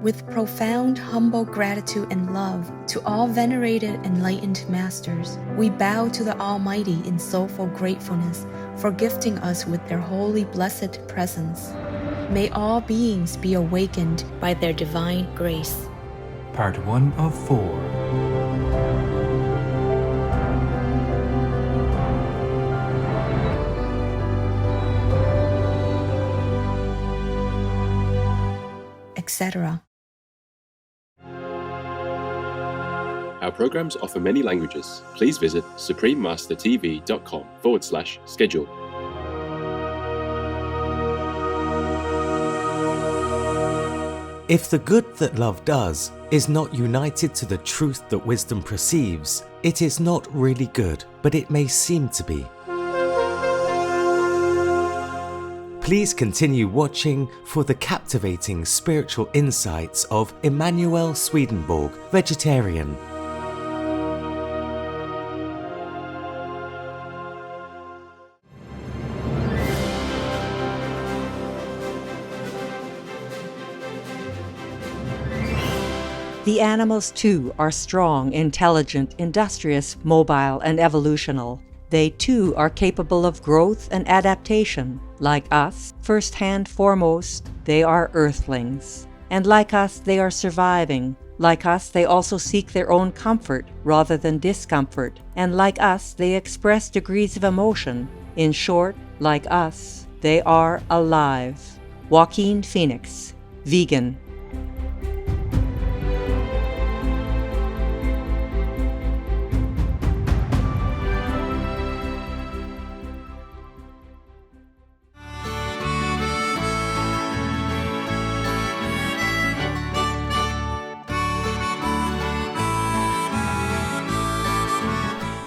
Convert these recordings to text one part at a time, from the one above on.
With profound, humble gratitude and love to all venerated enlightened masters, we bow to the Almighty in soulful gratefulness for gifting us with their holy blessed presence. May all beings be awakened by their divine grace. Part 1 of 4. Etc. Our programs offer many languages. Please visit suprememastertv.com/schedule. If the good that love does is not united to the truth that wisdom perceives, it is not really good, but it may seem to be. Please continue watching for the captivating spiritual insights of Emanuel Swedenborg, vegetarian. The animals too are strong, intelligent, industrious, mobile, and evolutional. They too are capable of growth and adaptation. Like us, first and foremost, they are earthlings. And like us, they are surviving. Like us, they also seek their own comfort rather than discomfort. And like us, they express degrees of emotion. In short, like us, they are alive. Joaquin Phoenix, vegan.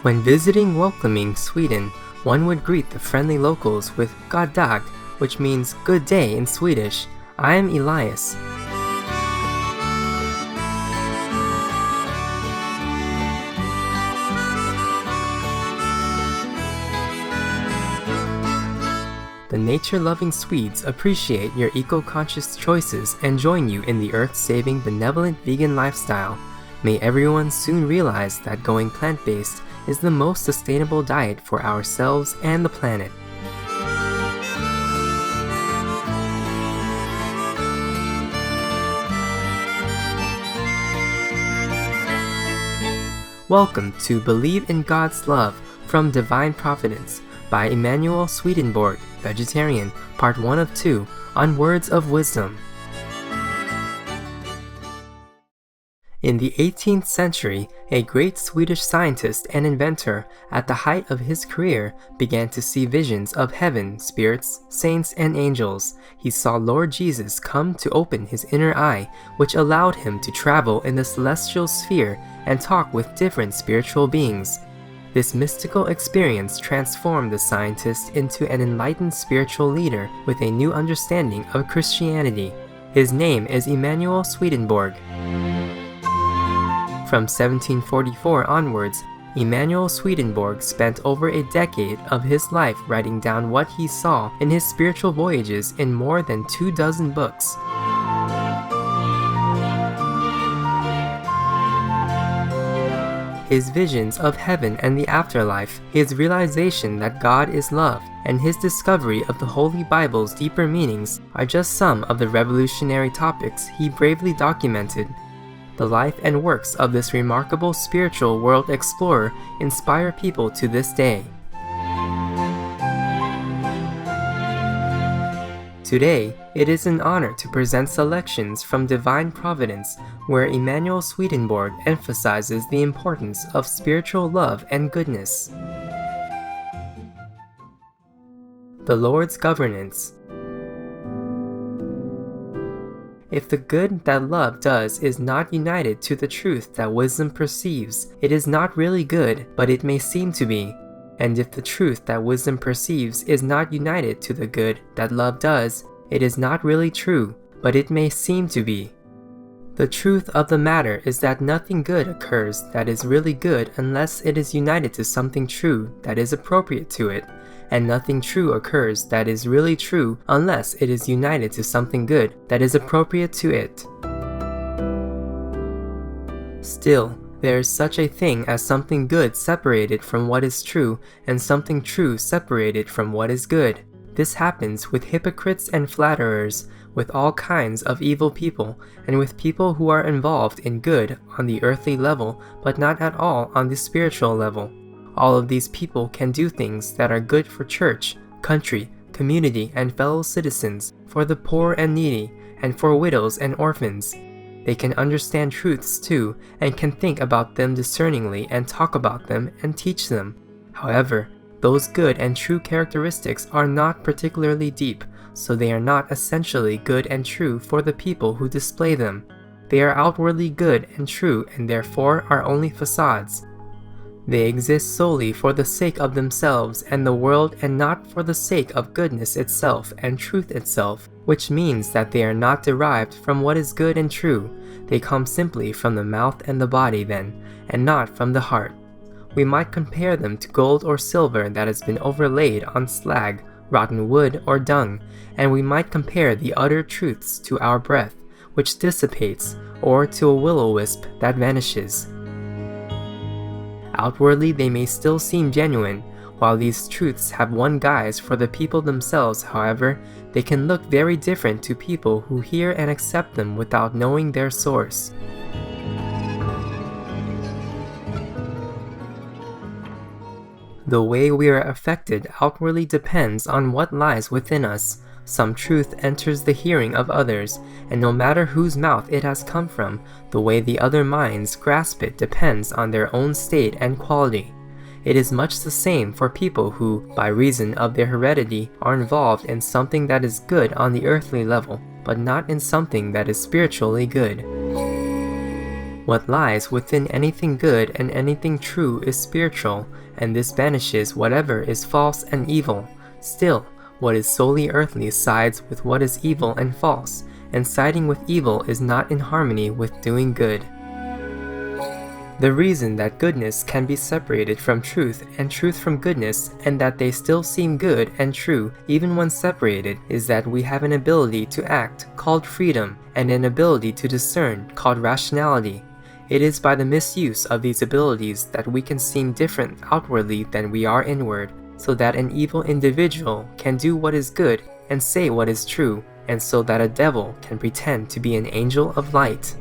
When visiting welcoming Sweden, one would greet the friendly locals with God dag, which means good day in Swedish. I am Elias. The nature-loving Swedes appreciate your eco-conscious choices and join you in the earth-saving, benevolent vegan lifestyle. May everyone soon realize that going plant-based is the most sustainable diet for ourselves and the planet. Welcome to Believe in God's Love from Divine Providence by Emanuel Swedenborg, vegetarian, part 1 of 2, on Words of Wisdom. In the 18th century, a great Swedish scientist and inventor, at the height of his career, began to see visions of heaven, spirits, saints, and angels. He saw Lord Jesus come to open his inner eye, which allowed him to travel in the celestial sphere and talk with different spiritual beings. This mystical experience transformed the scientist into an enlightened spiritual leader with a new understanding of Christianity. His name is Emanuel Swedenborg. From 1744 onwards, Emanuel Swedenborg spent over a decade of his life writing down what he saw in his spiritual voyages in more than 24 books. His visions of heaven and the afterlife, his realization that God is love, and his discovery of the Holy Bible's deeper meanings are just some of the revolutionary topics he bravely documented. The life and works of this remarkable spiritual world explorer inspire people to this day. Today, it is an honor to present selections from Divine Providence, where Emanuel Swedenborg emphasizes the importance of spiritual love and goodness. The Lord's Governance. If the good that love does is not united to the truth that wisdom perceives, it is not really good, but it may seem to be. And if the truth that wisdom perceives is not united to the good that love does, it is not really true, but it may seem to be. The truth of the matter is that nothing good occurs that is really good unless it is united to something true that is appropriate to it, and nothing true occurs that is really true unless it is united to something good that is appropriate to it. Still, there is such a thing as something good separated from what is true, and something true separated from what is good. This happens with hypocrites and flatterers, with all kinds of evil people, and with people who are involved in good on the earthly level, but not at all on the spiritual level. All of these people can do things that are good for church, country, community, and fellow citizens, for the poor and needy, and for widows and orphans. They can understand truths too, and can think about them discerningly and talk about them and teach them. However, those good and true characteristics are not particularly deep, so they are not essentially good and true for the people who display them. They are outwardly good and true and therefore are only facades. They exist solely for the sake of themselves and the world and not for the sake of goodness itself and truth itself, which means that they are not derived from what is good and true. They come simply from the mouth and the body then, and not from the heart. We might compare them to gold or silver that has been overlaid on slag, rotten wood, or dung, and we might compare the utter truths to our breath, which dissipates, or to a will-o-wisp that vanishes. Outwardly they may still seem genuine. While these truths have one guise for the people themselves, however, they can look very different to people who hear and accept them without knowing their source. The way we are affected outwardly depends on what lies within us. Some truth enters the hearing of others, and no matter whose mouth it has come from, the way the other minds grasp it depends on their own state and quality. It is much the same for people who, by reason of their heredity, are involved in something that is good on the earthly level, but not in something that is spiritually good. What lies within anything good and anything true is spiritual, and this banishes whatever is false and evil. Still, what is solely earthly sides with what is evil and false, and siding with evil is not in harmony with doing good. The reason that goodness can be separated from truth and truth from goodness, and that they still seem good and true even when separated, is that we have an ability to act, called freedom, and an ability to discern, called rationality. It is by the misuse of these abilities that we can seem different outwardly than we are inward, so that an evil individual can do what is good and say what is true, and so that a devil can pretend to be an angel of light.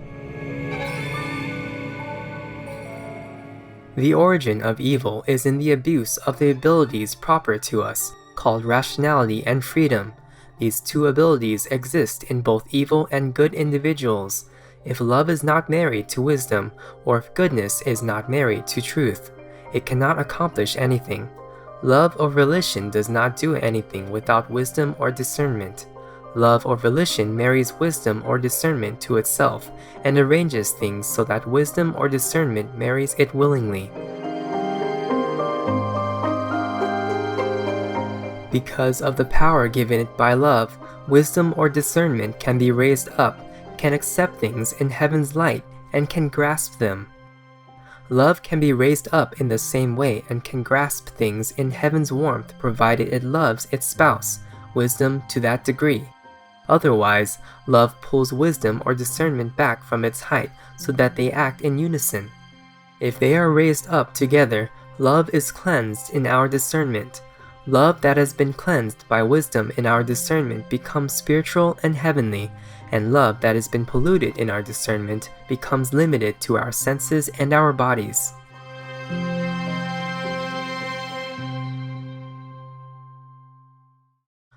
The origin of evil is in the abuse of the abilities proper to us, called rationality and freedom. These two abilities exist in both evil and good individuals. If love is not married to wisdom, or if goodness is not married to truth, it cannot accomplish anything. Love or volition does not do anything without wisdom or discernment. Love or volition marries wisdom or discernment to itself and arranges things so that wisdom or discernment marries it willingly. Because of the power given it by love, wisdom or discernment can be raised up, can accept things in heaven's light, and can grasp them. Love can be raised up in the same way and can grasp things in heaven's warmth provided it loves its spouse, wisdom to that degree. Otherwise, love pulls wisdom or discernment back from its height so that they act in unison. If they are raised up together, love is cleansed in our discernment. Love that has been cleansed by wisdom in our discernment becomes spiritual and heavenly, and love that has been polluted in our discernment becomes limited to our senses and our bodies.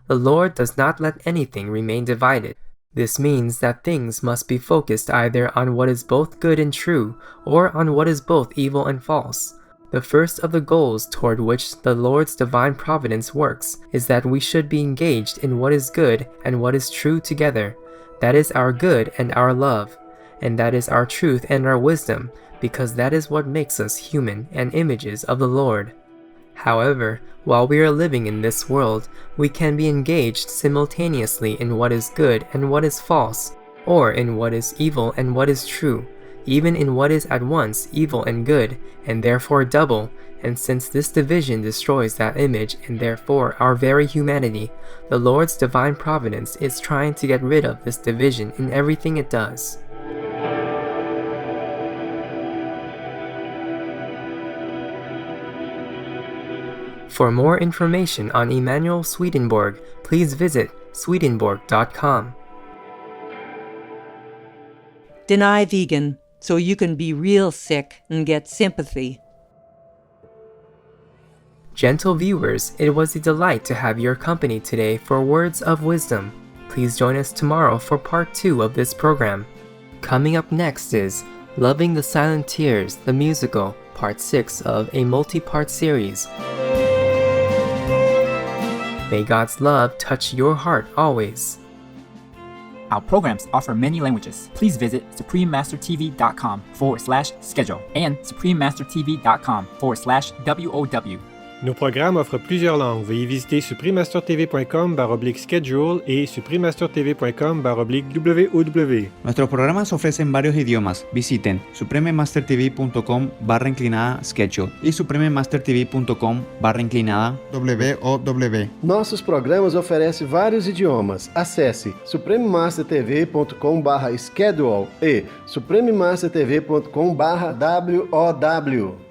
The Lord does not let anything remain divided. This means that things must be focused either on what is both good and true, or on what is both evil and false. The first of the goals toward which the Lord's divine providence works is that we should be engaged in what is good and what is true together. That is our good and our love, and that is our truth and our wisdom, because that is what makes us human and images of the Lord. However, while we are living in this world, we can be engaged simultaneously in what is good and what is false, or in what is evil and what is true, even in what is at once evil and good, and therefore double, and since this division destroys that image and therefore our very humanity, the Lord's divine providence is trying to get rid of this division in everything it does. For more information on Emanuel Swedenborg, please visit swedenborg.com. Deny vegan so you can be real sick and get sympathy. Gentle viewers, it was a delight to have your company today for Words of Wisdom. Please join us tomorrow for part 2 of this program. Coming up next is Loving the Silent Tears, the musical, part 6 of a multi-part series. May God's love touch your heart always. Our programs offer many languages. Please visit suprememastertv.com/schedule and suprememastertv.com/WOW. Nos programmes offrent plusieurs langues. Veuillez visiter suprememastertv.com/schedule et suprememastertv.com/WOW. Nuestros programas ofrecen varios idiomas. Visiten suprememastertv.com/schedule e suprememastertv.com/WOW. Nossos programas oferecem vários idiomas. Acesse suprememastertv.com/schedule e suprememastertv.com/WOW.